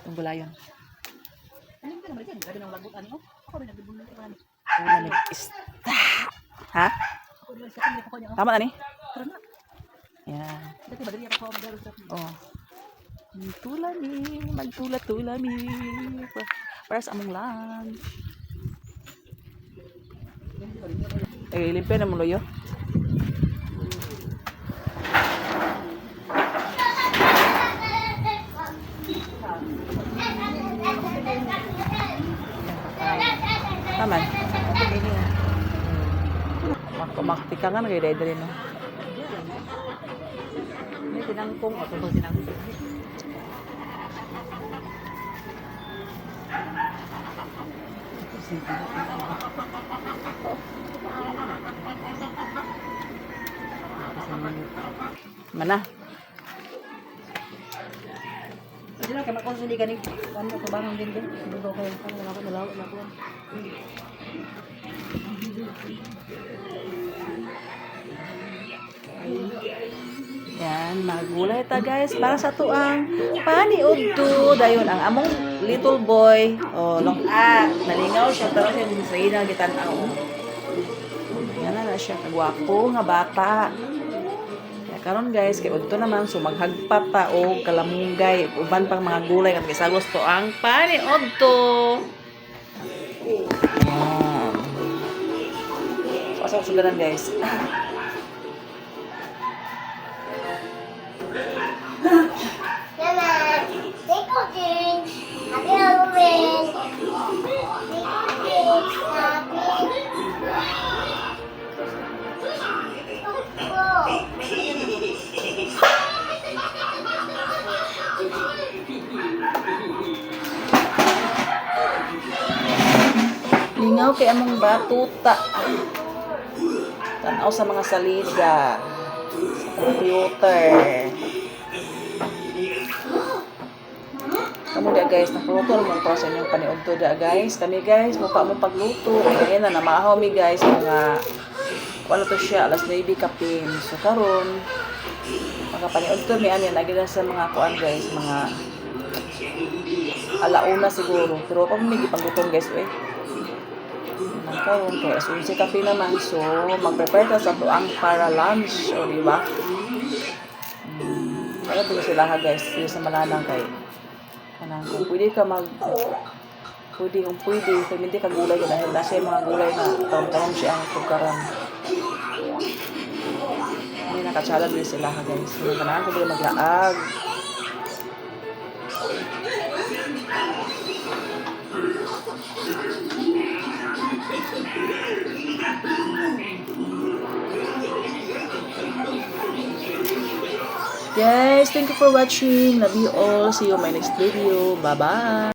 Yung gulayon. Ano ka naman dyan? Grabe ng lagot ani oh. Ako rin nagbibunod ko ani. Ulam ng isda. Ha? Ako rin sa kanila ko niya. Tama na ni? Tara na. Yan. Dati badali ako magdaro sa. Oh. Magtula-tula mi. Para sa among lunch. Limpe na mo loyo. Taman. Maktikangan kay dai no. May tinangkong ako to tinangkong. Mana? Hindi lang kaya makonsuli ka ni ano ko bangon din din. Dugo ko yung parang ako nalaw na ko. Yan, magulay ta guys para sa tuang paniudto dayon ang among little boy. Oh, long nalingaw siya pero siya din sa ina gitan-aw. Yan na siya kagwapo nga bata. Karon guys, kay udto naman so maghagpat ta og kalamungay ug uban pang mga gulay nga gisalos to ang paniudto. Pasok sudaran guys. Lingaw kay among batuta. Tanaw sa mga salida. Sa computer. Kamu dia guys, nakuluto naman po sa inyong paniudto dia guys. Kami guys, mukha mo pagluto. Kaya na namahaw mi guys mga wala to siya alas 9 kapin. So karon mga paniudto mi ani lagi na sa mga kuan guys, mga alauna siguro. Pero pag may gipanggutom guys karon kay 11 kape naman so mag-prepare ta sa tuang para lunch o di ba? Kaya dito sila ha guys, dito sa malanang kay kanang kung pwede ka pwede kung hindi ka gulay dahil nasa mga gulay na taon-taon siya ang pagkaran. Hindi nakachala din sila ha guys. Hindi ka na ko din maglaag. Guys, thank you for watching. Love you all. See you in my next video. Bye-bye.